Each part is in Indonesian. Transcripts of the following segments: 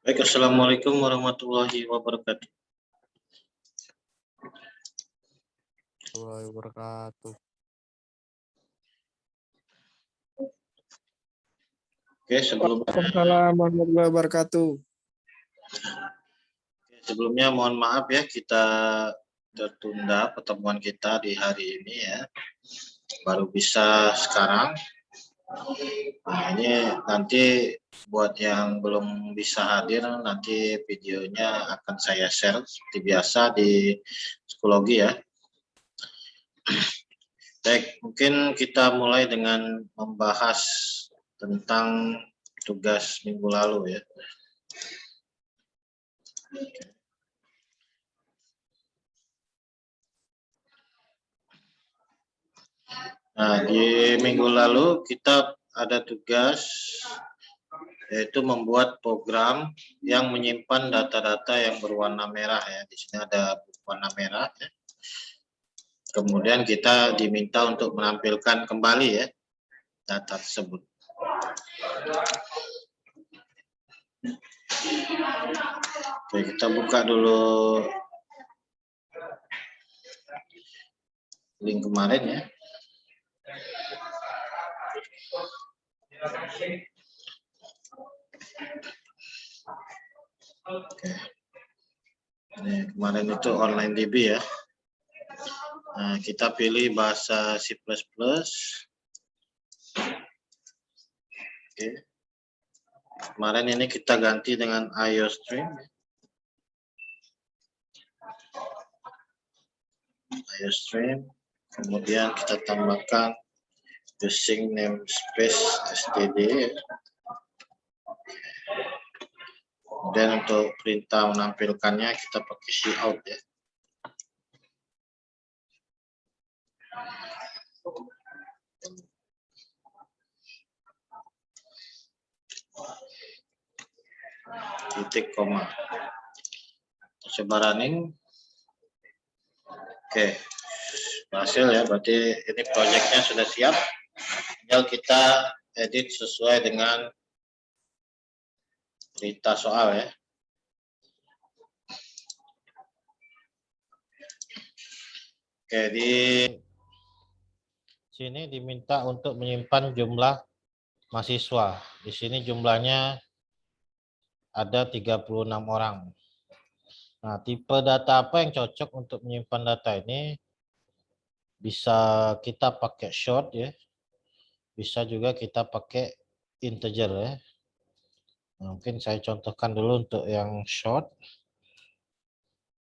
Baik, assalamualaikum warahmatullahi wabarakatuh. Warahmatullahi wabarakatuh. Oke, sebelumnya Waalaikumsalam warahmatullahi wabarakatuh. mohon maaf ya, kita tertunda pertemuan kita di hari ini ya. Baru bisa sekarang. Nah, ini nanti buat yang belum bisa hadir, nanti videonya akan saya share seperti biasa di psikologi ya. Baik, mungkin kita mulai dengan membahas tentang tugas minggu lalu ya. Nah, di minggu lalu kita ada tugas yaitu membuat program yang menyimpan data-data yang berwarna merah ya. Di sini ada warna merah ya. Kemudian kita diminta untuk menampilkan kembali ya data tersebut. Oke, kita buka dulu link kemarin ya. Oke. Ini kemarin itu online DB ya. Nah, kita pilih bahasa C++. Oke. Kemarin ini kita ganti dengan IOStream. IOStream. Kemudian kita tambahkan using namespace std. Dan untuk perintah menampilkannya kita pakai cout ya. Titik koma. Coba running. Oke, berhasil ya. Berarti ini proyeknya sudah siap. Tinggal kita edit sesuai dengan berita soal ya. Oke, di sini diminta untuk menyimpan jumlah mahasiswa. Di sini jumlahnya ada 36 orang. Nah, tipe data apa yang cocok untuk menyimpan data ini? Bisa kita pakai short ya. Bisa juga kita pakai integer ya. Nah, mungkin saya contohkan dulu untuk yang short.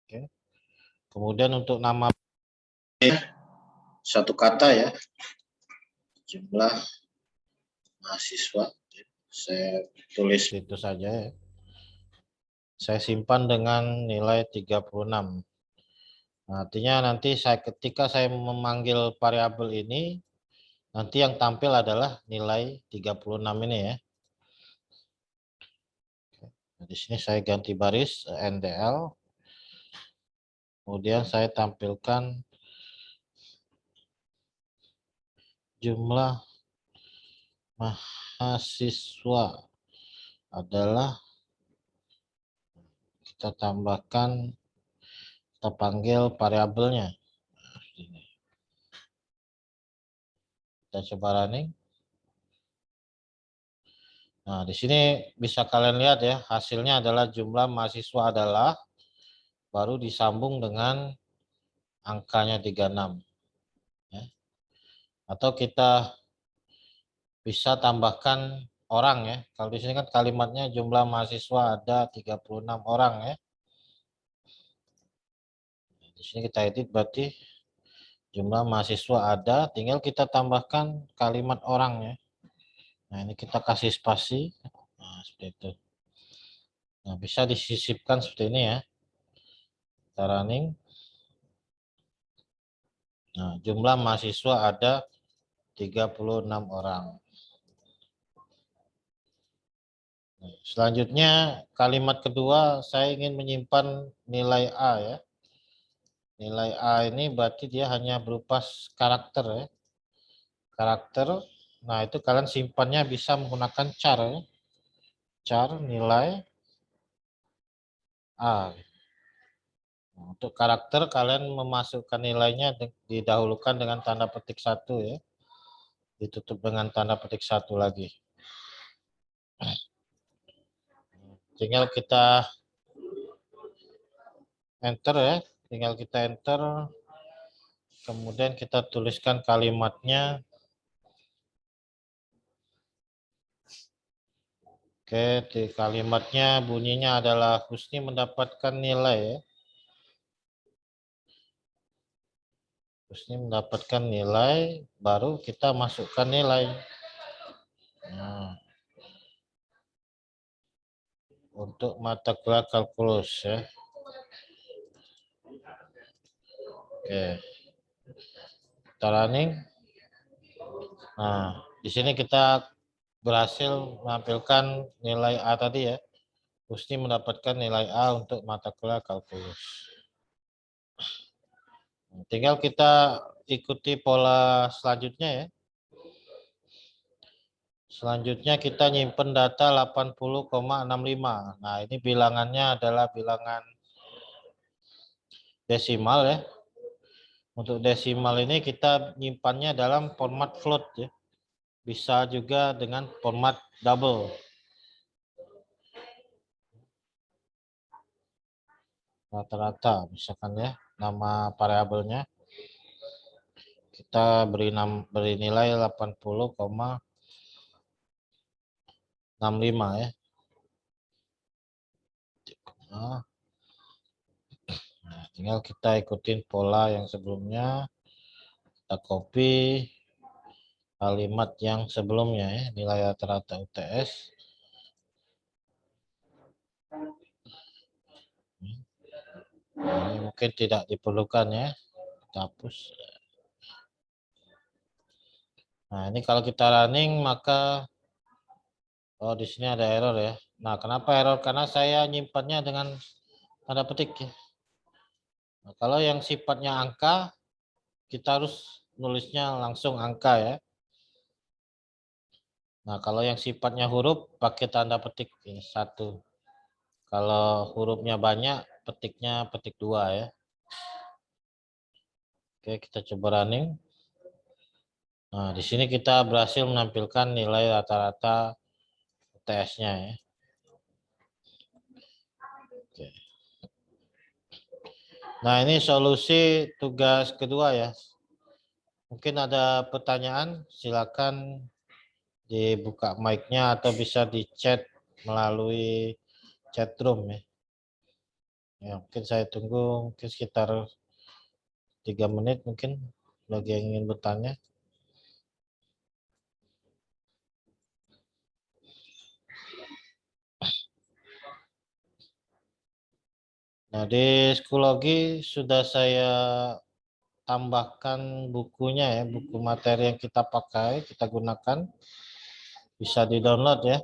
Oke. Kemudian untuk nama satu kata ya. Jumlah mahasiswa. Saya tulis itu saja ya. Saya simpan dengan nilai 36. Nah, artinya nanti ketika saya memanggil variabel ini, nanti yang tampil adalah nilai 36 ini ya. Nah, di sini saya ganti baris NDL. Kemudian saya tampilkan jumlah mahasiswa adalah, kita tambahkan, kita panggil variabelnya. Kita coba running. Nah, di sini bisa kalian lihat ya, hasilnya adalah jumlah mahasiswa adalah, baru disambung dengan angkanya 36. Ya. Atau kita bisa tambahkan orang ya. Kalau di sini kan kalimatnya jumlah mahasiswa ada 36 orang ya. Di sini kita edit berarti jumlah mahasiswa ada, tinggal kita tambahkan kalimat orang ya. Nah, ini kita kasih spasi. Nah, seperti itu. Nah, bisa disisipkan seperti ini ya. Kita running. Nah, jumlah mahasiswa ada 36 orang. Nah, selanjutnya kalimat kedua, saya ingin menyimpan nilai A ya. Nilai A ini berarti dia hanya berupa karakter ya. Karakter. Nah, itu kalian simpannya bisa menggunakan char ya. Char nilai. A. Nah, untuk karakter kalian memasukkan nilainya didahulukan dengan tanda petik 1 ya. Ditutup dengan tanda petik 1 lagi. Tinggal kita enter ya. Tinggal kita enter. Kemudian kita tuliskan kalimatnya. Oke, di kalimatnya bunyinya adalah Husni mendapatkan nilai ya. Husni mendapatkan nilai, baru kita masukkan nilai. Nah, untuk mata kuliah kalkulus ya. Oke. Kita running. Nah, di sini kita berhasil menampilkan nilai A tadi ya. Husni mendapatkan nilai A untuk mata kuliah kalkulus. Tinggal kita ikuti pola selanjutnya ya. Selanjutnya kita nyimpen data 80,65. Nah, ini bilangannya adalah bilangan desimal ya. Untuk desimal ini kita nyimpannya dalam format float ya. Bisa juga dengan format double. Rata-rata misalkan ya, nama variabelnya kita beri nilai 80,65 ya. Nah, tinggal kita ikutin pola yang sebelumnya. Kita copy kalimat yang sebelumnya ya, nilai rata-rata UTS. Ini mungkin tidak diperlukan ya, kita hapus. Nah, ini kalau kita running maka di sini ada error ya. Nah, kenapa error? Karena saya nyimpannya dengan tanda petik ya. Nah, kalau yang sifatnya angka, kita harus nulisnya langsung angka ya. Nah, kalau yang sifatnya huruf pakai tanda petik ini 1. Kalau hurufnya banyak, petiknya petik 2 ya. Oke, kita coba running. Nah, di sini kita berhasil menampilkan nilai rata-rata UTS-nya ya. Oke. Nah, ini solusi tugas kedua ya. Mungkin ada pertanyaan, silakan dibuka mic-nya atau bisa di chat melalui chat room ya. Ya, mungkin saya tunggu mungkin sekitar 3 menit mungkin bagi yang ingin bertanya. Nah, di Schoology sudah saya tambahkan bukunya ya, buku materi yang kita pakai, kita gunakan. Bisa di-download ya.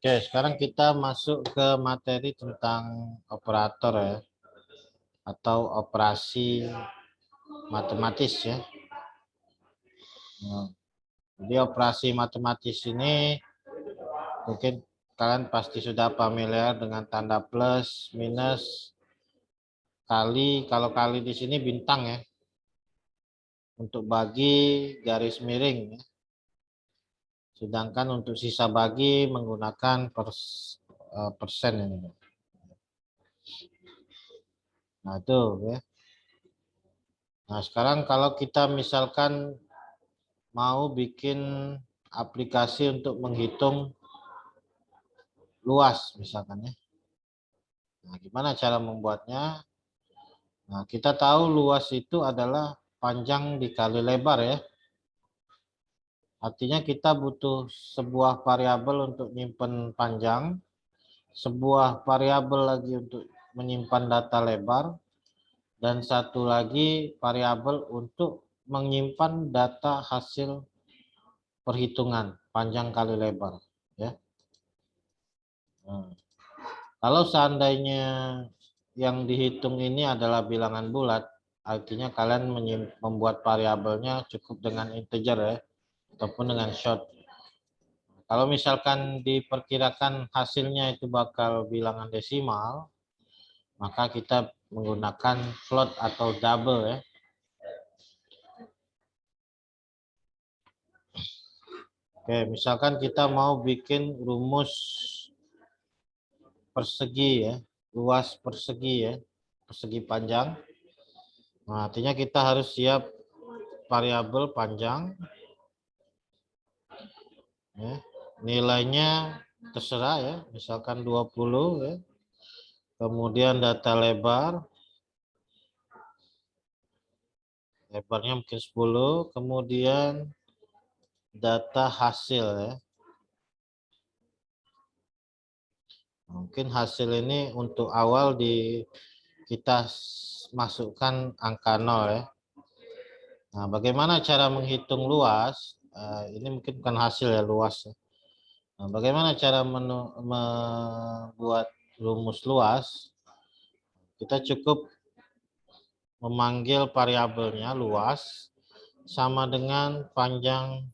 Oke, sekarang kita masuk ke materi tentang operator ya, atau operasi matematis ya. Nah, jadi operasi matematis ini mungkin kalian pasti sudah familiar dengan tanda plus, minus, kali. Kalau kali di sini bintang ya. Untuk bagi garis miring ya. Sedangkan untuk sisa bagi menggunakan persen ini. Nah, itu ya. Nah, sekarang kalau kita misalkan mau bikin aplikasi untuk menghitung luas misalkan ya. Nah, gimana cara membuatnya? Nah, kita tahu luas itu adalah panjang dikali lebar ya. Artinya kita butuh sebuah variabel untuk menyimpan panjang, sebuah variabel lagi untuk menyimpan data lebar, dan satu lagi variabel untuk menyimpan data hasil perhitungan panjang kali lebar ya. Nah, kalau seandainya yang dihitung ini adalah bilangan bulat, artinya kalian membuat variabelnya cukup dengan integer ya, ataupun dengan short. Kalau misalkan diperkirakan hasilnya itu bakal bilangan desimal, maka kita menggunakan float atau double ya. Oke, misalkan kita mau bikin rumus persegi ya, luas persegi ya, persegi panjang. Nah, artinya kita harus siap variabel panjang. Ya. Nilainya terserah ya, misalkan 20 ya. Kemudian data lebar. Lebarnya mungkin 10, kemudian data hasil ya. Mungkin hasil ini untuk awal kita masukkan angka 0 ya. Nah, bagaimana cara menghitung luas? Ini mungkin bukan hasil ya, luas. Nah, bagaimana cara membuat rumus luas? Kita cukup memanggil variabelnya luas sama dengan panjang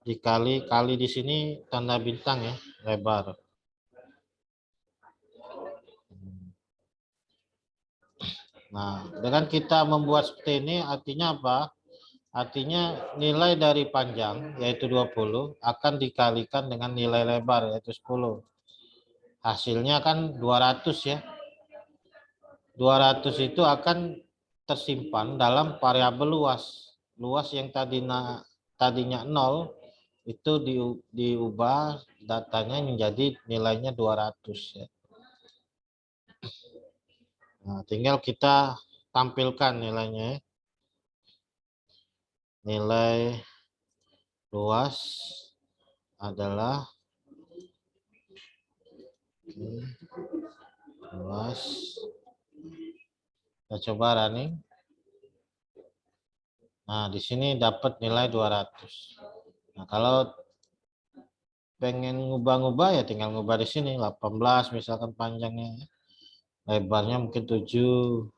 dikali di sini tanda bintang ya, lebar. Nah, dengan kita membuat seperti ini artinya apa? Artinya nilai dari panjang yaitu 20 akan dikalikan dengan nilai lebar yaitu 10. Hasilnya kan 200 ya. 200 itu akan tersimpan dalam variabel luas. Luas yang tadinya 0 itu diubah datanya menjadi nilainya 200 ya. Nah, tinggal kita tampilkan nilainya. Nilai luas adalah luas. Kita coba running. Nah, di sini dapat nilai 200. Nah, kalau pengen ngubah-ngubah ya tinggal ngubah di sini 18 misalkan panjangnya. Lebarnya mungkin 7.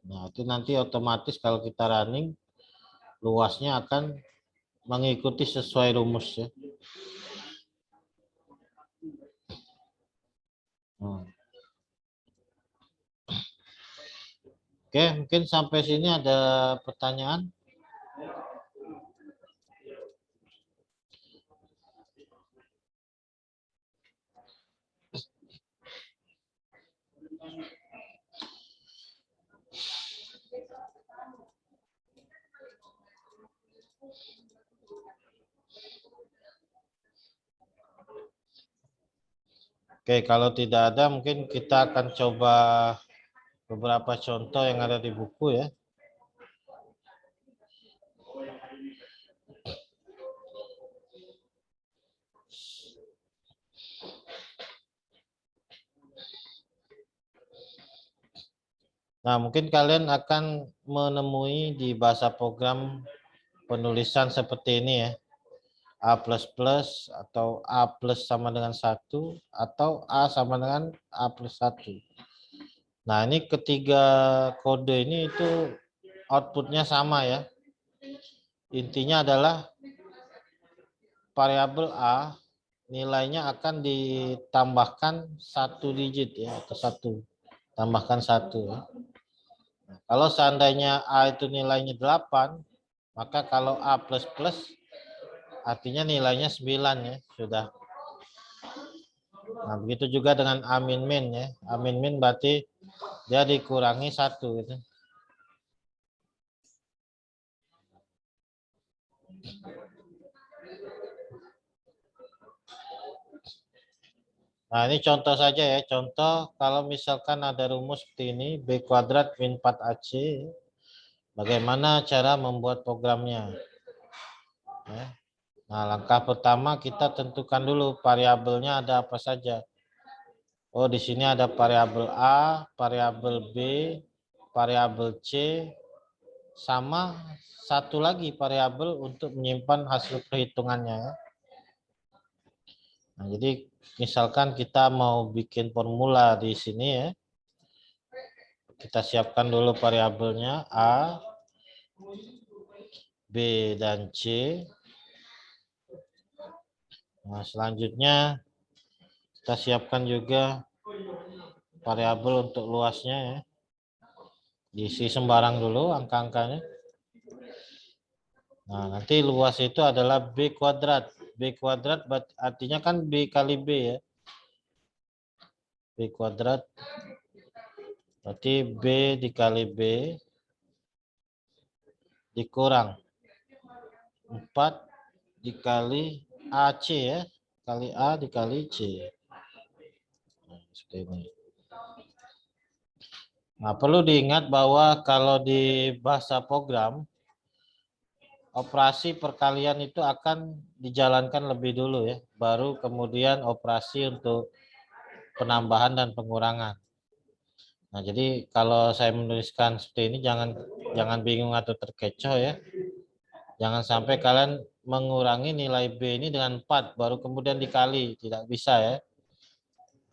Nah, itu nanti otomatis kalau kita running luasnya akan mengikuti sesuai rumus ya. Oke, mungkin sampai sini ada pertanyaan. Oke, kalau tidak ada mungkin kita akan coba beberapa contoh yang ada di buku ya. Nah, mungkin kalian akan menemui di bahasa program penulisan seperti ini ya. A plus plus atau A plus sama dengan 1 atau A sama dengan A plus 1. Nah, ini ketiga kode ini itu outputnya sama ya. Intinya adalah variabel A nilainya akan ditambahkan 1 digit ya, atau 1. Tambahkan 1 ya. Nah, kalau seandainya A itu nilainya 8, maka kalau A plus plus artinya nilainya 9 ya, sudah. Nah, begitu juga dengan A min min ya. A min min berarti dia dikurangi 1 gitu. Nah, ini contoh saja ya. Contoh kalau misalkan ada rumus seperti ini, B kuadrat min 4AC, bagaimana cara membuat programnya. Ya. Nah, langkah pertama kita tentukan dulu variabelnya ada apa saja. Oh, di sini ada variabel A, variabel B, variabel C, sama satu lagi variabel untuk menyimpan hasil perhitungannya. Nah, jadi misalkan kita mau bikin formula di sini ya. Kita siapkan dulu variabelnya A, B, dan C. Nah, selanjutnya kita siapkan juga variabel untuk luasnya ya. Diisi sembarang dulu angka-angkanya. Nah, nanti luas itu adalah B kuadrat. B kuadrat artinya kan B kali B ya. B kuadrat berarti B dikali B dikurang 4 dikali AC ya. Kali A dikali C. Nah, seperti ini. Nah, perlu diingat bahwa kalau di bahasa program, operasi perkalian itu akan dijalankan lebih dulu ya, baru kemudian operasi untuk penambahan dan pengurangan. Nah, jadi kalau saya menuliskan seperti ini jangan bingung atau terkecoh ya. Jangan sampai kalian mengurangi nilai B ini dengan 4 baru kemudian dikali, tidak bisa ya.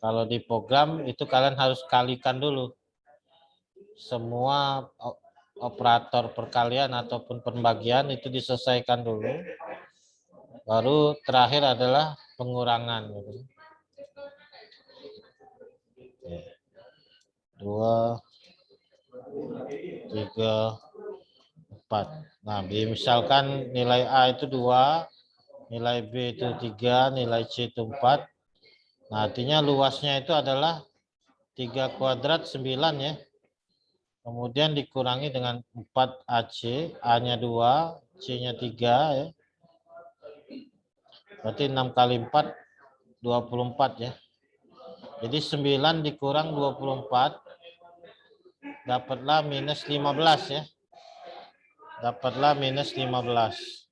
Kalau di program itu kalian harus kalikan dulu semua operator perkalian ataupun pembagian itu diselesaikan dulu. Baru terakhir adalah pengurangan. 2, 3, 4. Nah, misalkan nilai A itu 2, nilai B itu 3, nilai C itu 4. Nah, artinya luasnya itu adalah 3 kuadrat 9 ya. Kemudian dikurangi dengan 4 AC, A-nya 2, C-nya 3 ya. Berarti 6 kali 4, 24 ya. Jadi 9 dikurang 24, dapatlah minus 15 ya. Dapatlah minus 15.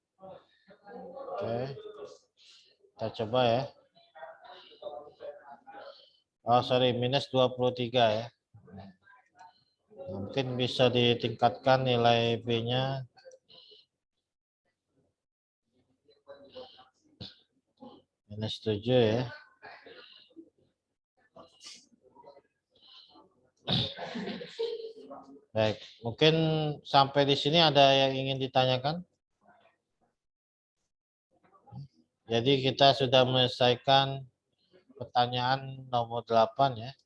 Oke. Kita coba ya. Oh, sorry, minus 23 ya. Mungkin bisa ditingkatkan nilai B-nya. Minus 7 ya. Baik, mungkin sampai di sini ada yang ingin ditanyakan? Jadi kita sudah menyelesaikan pertanyaan nomor 8 ya.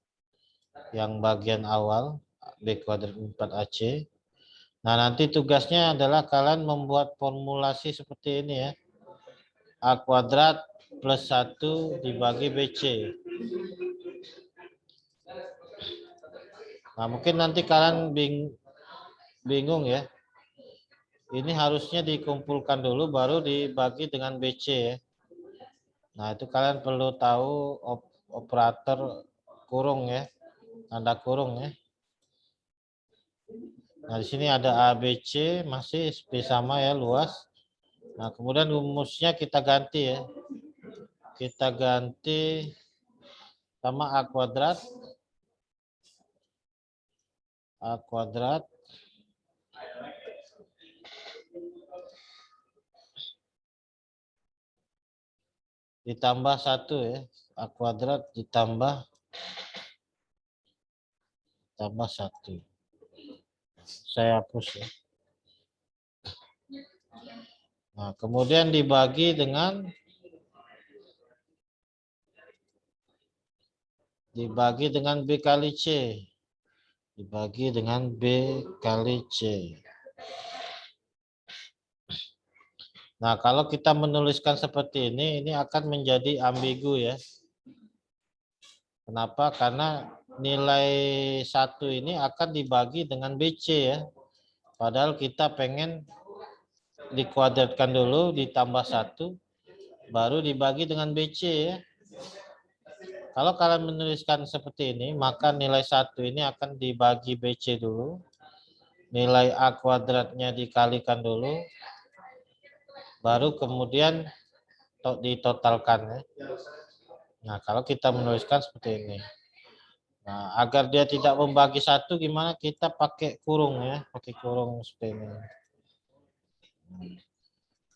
Yang bagian awal B kuadrat 4AC. Nah, nanti tugasnya adalah kalian membuat formulasi seperti ini ya. A kuadrat plus 1 dibagi BC. Nah, mungkin nanti kalian bingung ya. Ini harusnya dikumpulkan dulu baru dibagi dengan BC ya. Nah, itu kalian perlu tahu operator kurung ya. Tanda kurung ya. Nah, di sini ada ABC masih sama ya, luas. Nah, kemudian rumusnya kita ganti ya. Kita ganti sama A kuadrat. A kuadrat ditambah 1 ya. A kuadrat ditambah 1. Saya hapus ya. Nah, kemudian dibagi dengan B kali C. Dibagi dengan B kali C. Nah, kalau kita menuliskan seperti ini akan menjadi ambigu ya. Kenapa? Karena nilai 1 ini akan dibagi dengan BC ya. Padahal kita pengen dikuadratkan dulu ditambah 1, baru dibagi dengan BC ya. Kalau kalian menuliskan seperti ini, maka nilai 1 ini akan dibagi BC dulu. Nilai A kuadratnya dikalikan dulu. Baru kemudian ditotalkan ya. Nah, kalau kita menuliskan seperti ini. Nah, agar dia tidak membagi 1 gimana? Kita pakai kurung ya, pakai kurung seperti ini.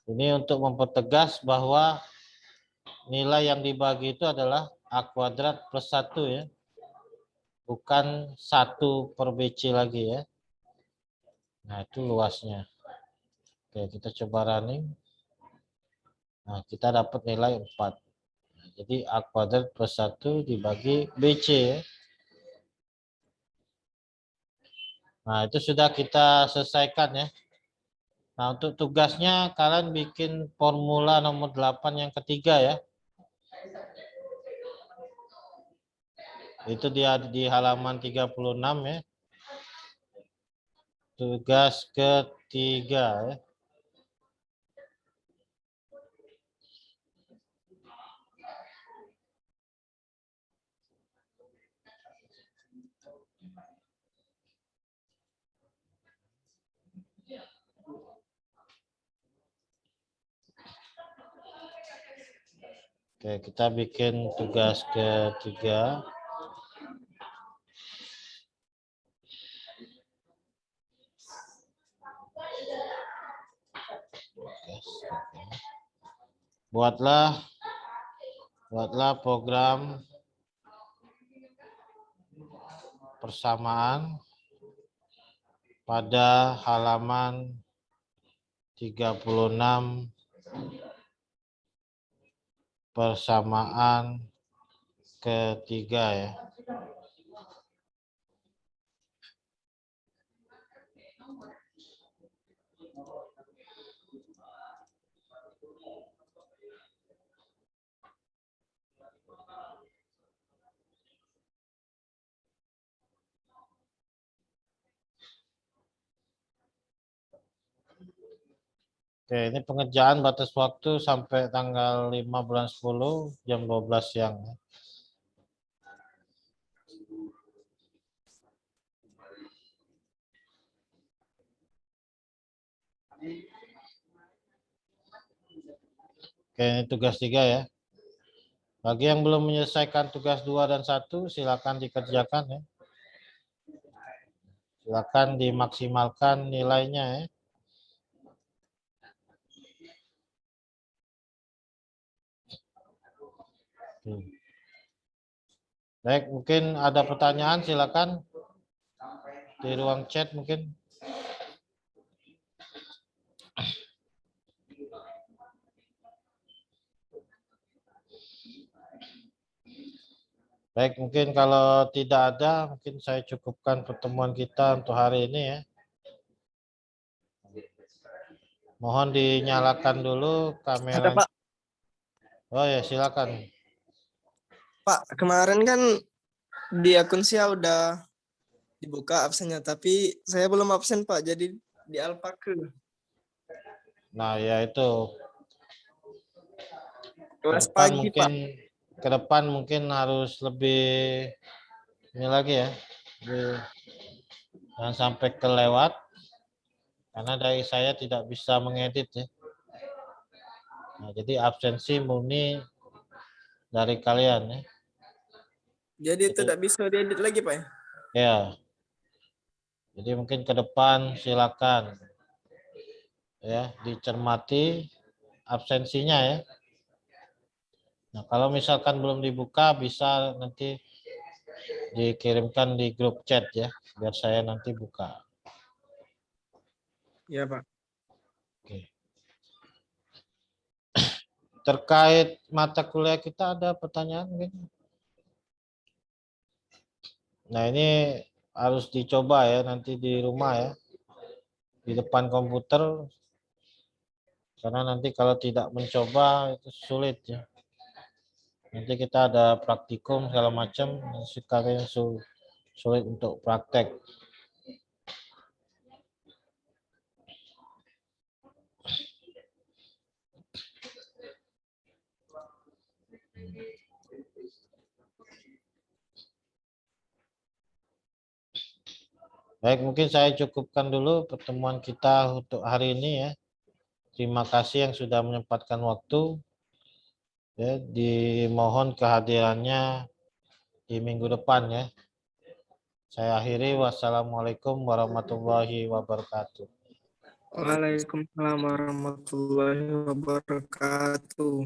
Ini untuk mempertegas bahwa nilai yang dibagi itu adalah A kuadrat plus 1 ya. Bukan 1 per BC lagi ya. Nah, itu luasnya. Oke, kita coba running. Nah, kita dapat nilai 4. Jadi A kuadrat plus 1 dibagi BC ya. Nah, itu sudah kita selesaikan ya. Nah, untuk tugasnya kalian bikin formula nomor 8 yang ketiga ya. Itu dia di halaman 36 ya. Tugas ketiga ya. Oke, kita bikin tugas ketiga. Buatlah program persamaan pada halaman 36 persamaan ketiga ya. Oke, ini pengerjaan batas waktu sampai tanggal 5 bulan 10 jam 12 siang. Oke, ini tugas 3 ya. Bagi yang belum menyelesaikan tugas 2 dan 1, silakan dikerjakan ya. Silakan dimaksimalkan nilainya ya. Baik, mungkin ada pertanyaan, silakan di ruang chat mungkin. Baik, mungkin kalau tidak ada, mungkin saya cukupkan pertemuan kita untuk hari ini ya. Mohon dinyalakan dulu Ada kamera. Pak. Oh ya, silakan. Pak, kemarin kan di akun saya udah dibuka absennya, tapi saya belum absen Pak, jadi di Alpake. Nah, ya itu. Kelas pagi Pak. Ke depan mungkin harus lebih ini lagi ya. Jangan sampai kelewat. Karena dari saya tidak bisa mengedit ya. Nah, jadi absensi murni dari kalian ya. Jadi tidak bisa diedit lagi Pak ya? Ya. Jadi mungkin ke depan silakan ya dicermati absensinya ya. Nah, kalau misalkan belum dibuka, bisa nanti dikirimkan di grup chat ya, biar saya nanti buka. Ya, Pak. Oke. Terkait mata kuliah kita ada pertanyaan mungkin? Nah, ini harus dicoba ya nanti di rumah ya, di depan komputer, karena nanti kalau tidak mencoba itu sulit ya. Nanti kita ada praktikum segala macam, kalian sulit untuk praktek. Baik, mungkin saya cukupkan dulu pertemuan kita untuk hari ini ya. Terima kasih yang sudah menyempatkan waktu. Ya, dimohon kehadirannya di minggu depan ya. Saya akhiri, wassalamualaikum warahmatullahi wabarakatuh. Waalaikumsalam warahmatullahi wabarakatuh.